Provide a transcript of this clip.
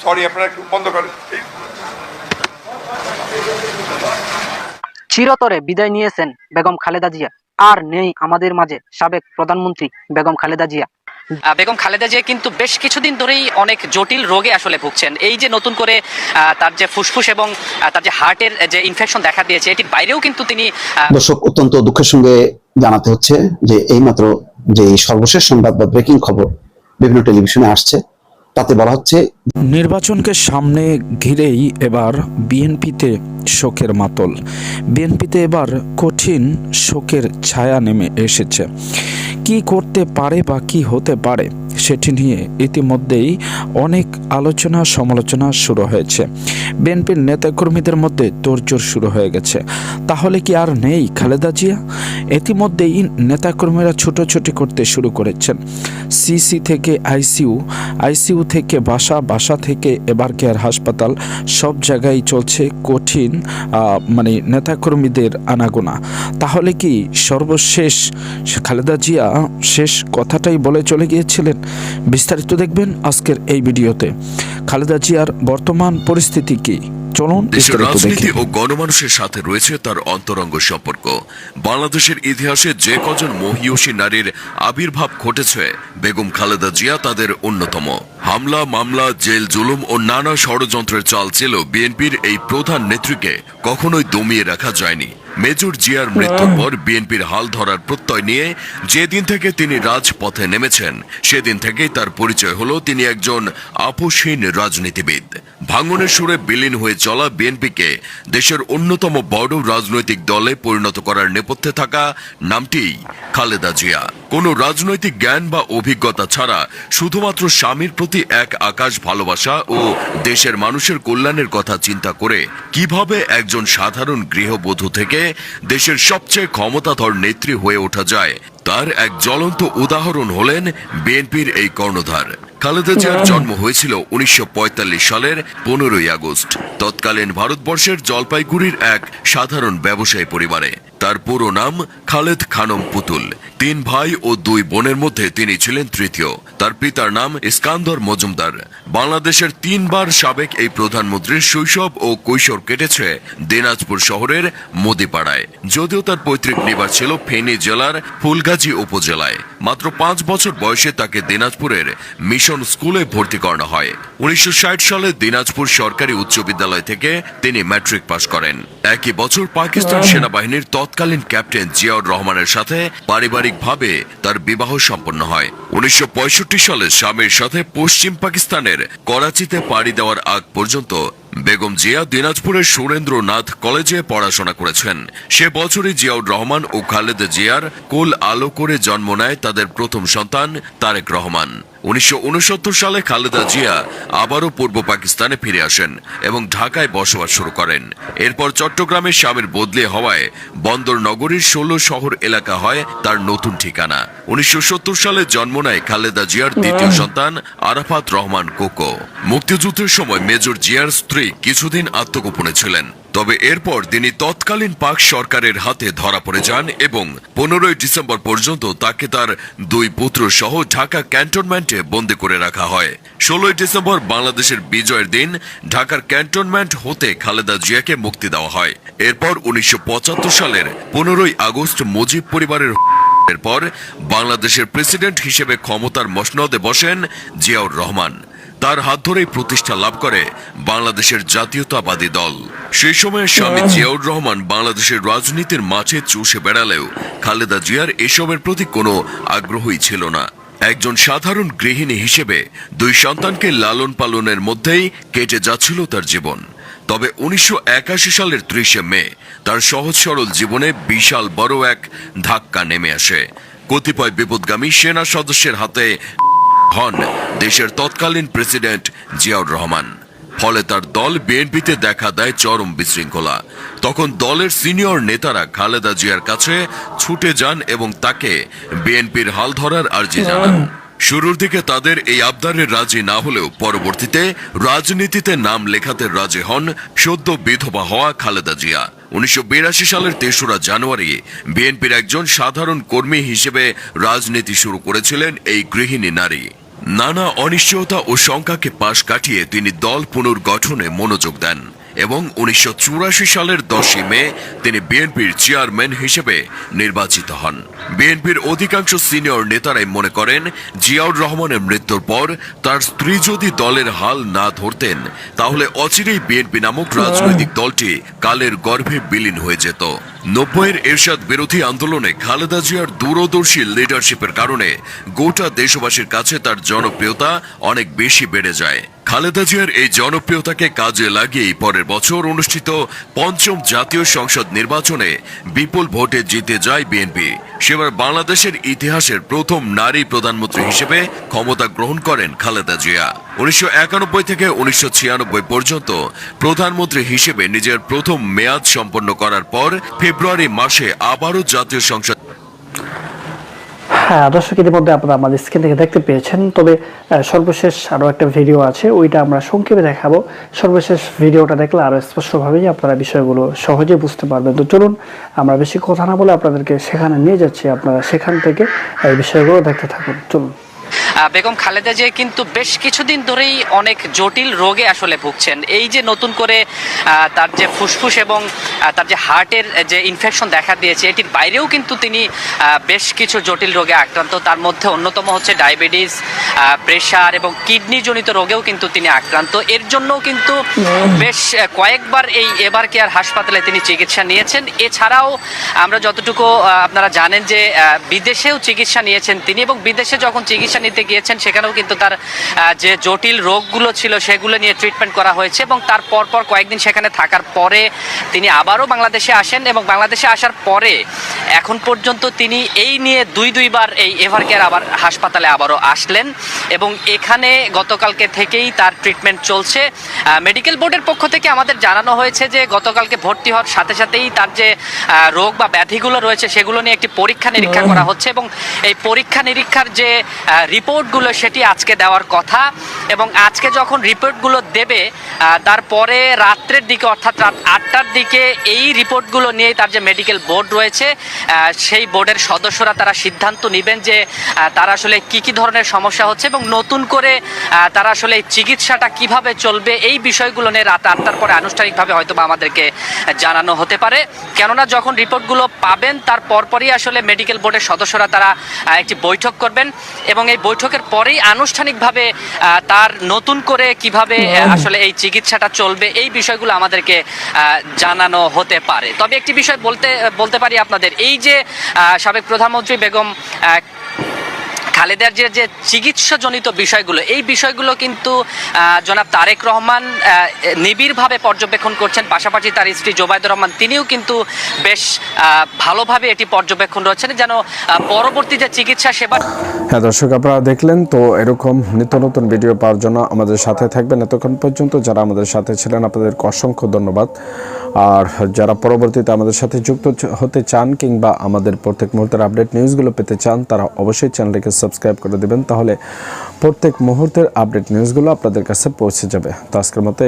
Sorry, আপনারা একটু বন্ধ করেন। চিরতরে বিদায় নিয়েছেন বেগম খালেদা জিয়া। আর নেই আমাদের মাঝে সাবেক প্রধানমন্ত্রী বেগম খালেদা জিয়া। বেগম খালেদা জিয়া কিন্তু বেশ কিছুদিন ধরেই অনেক জটিল রোগে আসলে ভুগছেন। এই যে নতুন করে তার যে ফুসফুস এবং তার যে হার্টের যে ইনফেকশন দেখা দিয়েছে, এটির বাইরেও কিন্তু তিনি দর্শক, অত্যন্ত দুঃখের সঙ্গে জানাতে হচ্ছে যে এইমাত্র যে সর্বশেষ সংবাদ বা ব্রেকিং খবর বিভিন্ন টেলিভিশনে আসছে, তাতে বলা হচ্ছে নির্বাচনকে সামনে ঘিরেই এবার বিএনপিতে শোকের মাতল। বিএনপিতে এবার কঠিন শোকের ছায়া নেমে এসেছে। কি করতে পারে বা কি হতে পারে সেটি নিয়ে ইতিমধ্যেই অনেক আলোচনা সমালোচনা শুরু হয়েছে। বিএনপির নেতাকর্মীদের মধ্যে তোড়জোড় শুরু হয়ে গেছে। তাহলে কি আর নেই খালেদা জিয়া? ইতিমধ্যেই নেতাকর্মীরা ছুটোছুটি করতে শুরু করেছেন। সিসি থেকে আইসিইউ থেকে বাসা থেকে এবার কেয়ার হাসপাতাল, সব জায়গায় চলছে কঠিন নেতাকর্মীদের আনাগোনা। তাহলে কি সর্বশেষ খালেদা জিয়া শেষ কথাটাই বলে চলে গিয়েছিলেন? বিস্তারিত দেখবেন আজকের এই ভিডিওতে। খালেদা জিয়ার বর্তমান পরিস্থিতি কি? চলুন দেশের রাজনীতি ও গণমানুষের সাথে রয়েছে তার অন্তরঙ্গ সম্পর্ক। বাংলাদেশের ইতিহাসে যে কজন মহিয়সী নারীর আবির্ভাব ঘটেছে, বেগম খালেদা জিয়া তাদের অন্যতম। হামলা, মামলা, জেল, জুলুম ও নানা ষড়যন্ত্রের চাল ছিল বিএনপির এই প্রধান নেত্রীকে কখনোই দমিয়ে রাখা যায়নি। মেজর জিয়ার মৃত্যুর পর বিএনপির হাল ধরার প্রত্যয় নিয়ে যেদিন থেকে তিনি রাজপথে নেমেছেন, সেদিন থেকেই তার পরিচয় হলো তিনি একজন আপোষহীন রাজনীতিবিদ। ভাঙনের সুরে বিলীন হয়ে চলা বিএনপিকে দেশের অন্যতম বড় রাজনৈতিক দলে পরিণত করার নেপথ্যে থাকা নামটি খালেদা জিয়া। কোনো রাজনৈতিক জ্ঞান বা অভিজ্ঞতা ছাড়া শুধুমাত্র স্বামীর প্রতি এক আকাশ ভালোবাসা ও দেশের মানুষের কল্যাণের কথা চিন্তা করে কিভাবে একজন সাধারণ গৃহবধূ থেকে দেশের সবচেয়ে ক্ষমতাধর নেত্রী হয়ে ওঠা যায়, তার এক জ্বলন্ত উদাহরণ হলেন বিএনপির এই কর্ণধার। খালেদা জিয়ার জন্ম হয়েছিল 1945 সালের 15ই আগস্ট তৎকালীন ভারতবর্ষের জলপাইগুড়ির এক সাধারণ ব্যবসায়ী পরিবারে। তার পুরো নাম খালেদ খানম পুতুল। 3 ভাই ও 2 বোনের মধ্যে তিনি ছিলেন তৃতীয়। তার পিতার নাম ইস্কান্দর মজুমদার। বাংলাদেশের 3 বার সাবেক এই প্রধানমন্ত্রীর শৈশব ও কৈশোর কেটেছে দিনাজপুর শহরের মোদিপাড়ায়। যদিও তার পৈতৃক নিবাস ছিল ফেনী জেলার ফুলগাজী উপজেলায়। মাত্র 5 বছর বয়সে তাকে দিনাজপুরের মিশন স্কুলে ভর্তি করানো হয়। 1960 সালে দিনাজপুর সরকারি উচ্চ বিদ্যালয় থেকে তিনি ম্যাট্রিক পাশ করেন। একই বছর পাকিস্তান সেনাবাহিনীর তৎকালীন ক্যাপ্টেন জিয়াউর রহমানের সাথে পারিবারিকভাবে তার বিবাহ সম্পন্ন হয়। 1965 সালে স্বামীর সাথে পশ্চিম পাকিস্তানের করাচিতে পাড়ি দেওয়ার আগ পর্যন্ত বেগম জিয়া দিনাজপুরের সুরেন্দ্রনাথ কলেজে পড়াশোনা করেছেন। সে বছরই জিয়াউর রহমান ও খালেদা জিয়ার কোল আলো করে জন্ম নেয় তাদের প্রথম সন্তান তারেক রহমান। 1969 সালে খালেদা জিয়া আবারও পূর্ব পাকিস্তানে ফিরে আসেন এবং ঢাকায় বসবাস শুরু করেন। এরপর চট্টগ্রামে স্বামীর বদলি হওয়ায় বন্দর নগরীর 16 শহর এলাকা হয় তার নতুন ঠিকানা। 1970 সালে জন্ম নেয় খালেদা জিয়ার দ্বিতীয় সন্তান আরাফাত রহমান কোকো। মুক্তিযুদ্ধের সময় মেজর জিয়ার স্ত্রী কিছুদিন আত্মগোপনে ছিলেন। তবে এরপর তিনি তৎকালীন পাক সরকারের হাতে ধরা পড়ে যান এবং 15 ডিসেম্বর পর্যন্ত তাকে তার 2 পুত্র সহ ঢাকা ক্যান্টনমেন্টে বন্দী করে রাখা হয়। 16 ডিসেম্বর বাংলাদেশের বিজয়ের দিন ঢাকার ক্যান্টনমেন্ট হতে খালেদা জিয়াকে মুক্তি দেওয়া হয়। এরপর 1975 সালের 15 আগস্ট মুজিব পরিবারের এরপর বাংলাদেশের প্রেসিডেন্ট হিসেবে ক্ষমতার মসনদে বসেন জিয়াউর রহমান। তার হাত ধরেই প্রতিষ্ঠা লাভ করে বাংলাদেশের জাতীয়তাবাদী দল। সেই সময় স্বামী জিয়াউর রহমান বাংলাদেশের রাজনীতির মাঠে চষে বেড়ালেও খালেদা জিয়ার এসবের প্রতি কোনো আগ্রহই ছিল না। একজন সাধারণ গৃহিণী হিসেবে 2 সন্তানকে লালন পালনের মধ্যেই কেটে যাচ্ছিল তার জীবন। তবে 1981 সালের 30 মে তার সহজ সরল জীবনে বিশাল বড় এক ধাক্কা নেমে আসে। কতিপয় বিপদগামী সেনা সদস্যের হাতে হন দেশের তৎকালীন প্রেসিডেন্ট জিয়াউর রহমান। ফলে তার দল বিএনপিতে দেখা দেয় চরম বিশৃঙ্খলা। তখন দলের সিনিয়র নেতারা খালেদা জিয়ার কাছে ছুটে যান এবং তাকে বিএনপির হাল ধরার আর্জি জানান। শুরুর দিকে তাদের এই আবদারে রাজি না হলেও পরবর্তীতে রাজনীতিতে নাম লেখাতে রাজি হন সদ্য বিধবা হওয়া খালেদা জিয়া। 1982 সালের 3রা জানুয়ারি বিএনপির একজন সাধারণ কর্মী হিসেবে রাজনীতি শুরু করেছিলেন এই গৃহিণী নারী। নানা অনিশ্চয়তা ও শঙ্কাকে পাশ কাটিয়ে তিনি দল পুনর্গঠনে মনোযোগ দেন এবং 1984 সালের 10 মে তিনি বিএনপির চেয়ারম্যান হিসেবে নির্বাচিত হন। বিএনপির অধিকাংশ সিনিয়র নেতারাই মনে করেন জিয়াউর রহমানের মৃত্যুর পর তার স্ত্রী যদি দলের হাল না ধরতেন তাহলে অচিরেই বিএনপি নামক রাজনৈতিক দলটি কালের গর্ভে বিলীন হয়ে যেত। 90-এর এরশাদ বিরোধী আন্দোলনে খালেদা জিয়ার দূরদর্শী লিডারশিপের কারণে গোটা দেশবাসীর কাছে তার জনপ্রিয়তা অনেক বেশি বেড়ে যায়। খালেদা জিয়ার এই জনপ্রিয়তাকে কাজে লাগিয়েই পরের বছর অনুষ্ঠিত ৫ম জাতীয় সংসদ নির্বাচনে বিপুল ভোটে জিতে যায় বিএনপি। সেবার বাংলাদেশের ইতিহাসের প্রথম নারী প্রধানমন্ত্রী হিসেবে ক্ষমতা গ্রহণ করেন খালেদা জিয়া। 1991 থেকে 1996 পর্যন্ত প্রধানমন্ত্রী হিসেবে নিজের প্রথম মেয়াদ সম্পন্ন করার পর ফেব্রুয়ারি মাসে আবারও জাতীয় সংসদ। হ্যাঁ দর্শক, ইতিমধ্যে আপনারা আমাদের স্ক্রিন থেকে দেখতে পেয়েছেন, তবে সর্বশেষ আরও একটা ভিডিও আছে, ওইটা আমরা সংক্ষেপে দেখাবো। সর্বশেষ ভিডিওটা দেখলে আরও স্পষ্টভাবেই আপনারা বিষয়গুলো সহজে বুঝতে পারবেন। তো চলুন আমরা বেশি কথা না বলে আপনাদেরকে সেখানে নিয়ে যাচ্ছি, আপনারা সেখান থেকে এই বিষয়গুলো দেখতে থাকুন। চলুন। বেগম খালেদা জিয়া কিন্তু বেশ কিছুদিন ধরেই অনেক জটিল রোগে আসলে ভুগছেন। এই যে নতুন করে তার যে ফুসফুস এবং তার যে হার্টের যে ইনফেকশন দেখা দিয়েছে, এটির বাইরেও কিন্তু তিনি বেশ কিছু জটিল রোগে আক্রান্ত। তার মধ্যে অন্যতম হচ্ছে ডায়াবেটিস, প্রেশার এবং কিডনি জনিত রোগেও কিন্তু তিনি আক্রান্ত। এর জন্যও কিন্তু বেশ কয়েকবার এই এভার কেয়ার হাসপাতালে তিনি চিকিৎসা নিয়েছেন। এছাড়াও আমরা যতটুকু আপনারা জানেন যে বিদেশেও চিকিৎসা নিয়েছেন তিনি, এবং বিদেশে যখন চিকিৎসা নিতে গিয়েছেন সেখানেও কিন্তু তার যে জটিল রোগগুলো ছিল সেগুলো নিয়ে ট্রিটমেন্ট করা হয়েছে, এবং তার পরপর কয়েকদিন সেখানে থাকার পরে তিনি আবারও বাংলাদেশে আসেন, এবং বাংলাদেশে আসার পরে এখন পর্যন্ত তিনি এই নিয়ে দুইবার এই এভার কেয়ার আবার হাসপাতালে আবারও আসলেন, এবং এখানে গতকালকে থেকেই তার ট্রিটমেন্ট চলছে। মেডিকেল বোর্ডের পক্ষ থেকে আমাদের জানানো হয়েছে যে গতকালকে ভর্তি হওয়ার সাথে সাথেই তার যে রোগ বা ব্যাধিগুলো রয়েছে সেগুলো নিয়ে একটি পরীক্ষা নিরীক্ষা করা হচ্ছে, এবং এই পরীক্ষা নিরীক্ষার যে রিপোর্টগুলো সেটি আজকে দেওয়ার কথা। এবং আজকে যখন রিপোর্টগুলো দেবে তারপরে রাত্রের দিকে অর্থাৎ রাত 8টার দিকে এই রিপোর্টগুলো নিয়ে তার যে মেডিকেল বোর্ড রয়েছে সেই বোর্ডের সদস্যরা তারা সিদ্ধান্ত নেবেন যে তার আসলে কি ধরনের সমস্যা হচ্ছে, এবং নতুন করে তারা আসলে চিকিৎসাটা কিভাবে চলবে এই বিষয়গুলো নিয়ে রাত 8টার পরে আনুষ্ঠানিকভাবে হয়তো বা আমাদেরকে জানানো হতে পারে। কেননা যখন রিপোর্টগুলো পাবেন তার পরপরই আসলে মেডিকেল বোর্ডের সদস্যরা তারা একটি বৈঠক করবেন, এবং এই বৈঠকের পরেই আনুষ্ঠানিকভাবে তার নতুন করে কিভাবে আসলে এই চিকিৎসাটা চলবে এই বিষয়গুলো আমাদেরকে জানানো হতে পারে। তবে একটি বিষয় বলতে পারি আপনাদের, এই যে সাবেক প্রধানমন্ত্রী বেগম খালেদার যে চিকিৎসাজনিত বিষয়গুলো, এই বিষয়গুলো কিন্তু জনাব তারেক রহমান নিবিড়ভাবে পর্যবেক্ষণ করছেন, পাশাপাশি তার স্ত্রী জোবাইদুর রহমান তিনিও কিন্তু বেশ ভালোভাবে এটি পর্যবেক্ষণ রয়েছেন যেন পরবর্তী যে চিকিৎসা সেবা। হ্যাঁ দর্শক, আপনারা দেখলেন তো, এরকম নিত্য নতুন ভিডিও পাওয়ার জন্য আমাদের সাথে থাকবেন। এতক্ষণ পর্যন্ত যারা আমাদের সাথে ছিলেন আপনাদেরকে অসংখ্য ধন্যবাদ। আর যারা পরবর্তীতে আমাদের সাথে যুক্ত হতে চান কিংবা আমাদের প্রত্যেক মুহূর্তের আপডেট নিউজগুলো পেতে চান তারা অবশ্যই চ্যানেলটিকে সাবস্ক্রাইব করে দেবেন, তাহলে প্রত্যেক মুহূর্তের আপডেট নিউজগুলো আপনাদের কাছে পৌঁছে যাবে। তো আজকের মতো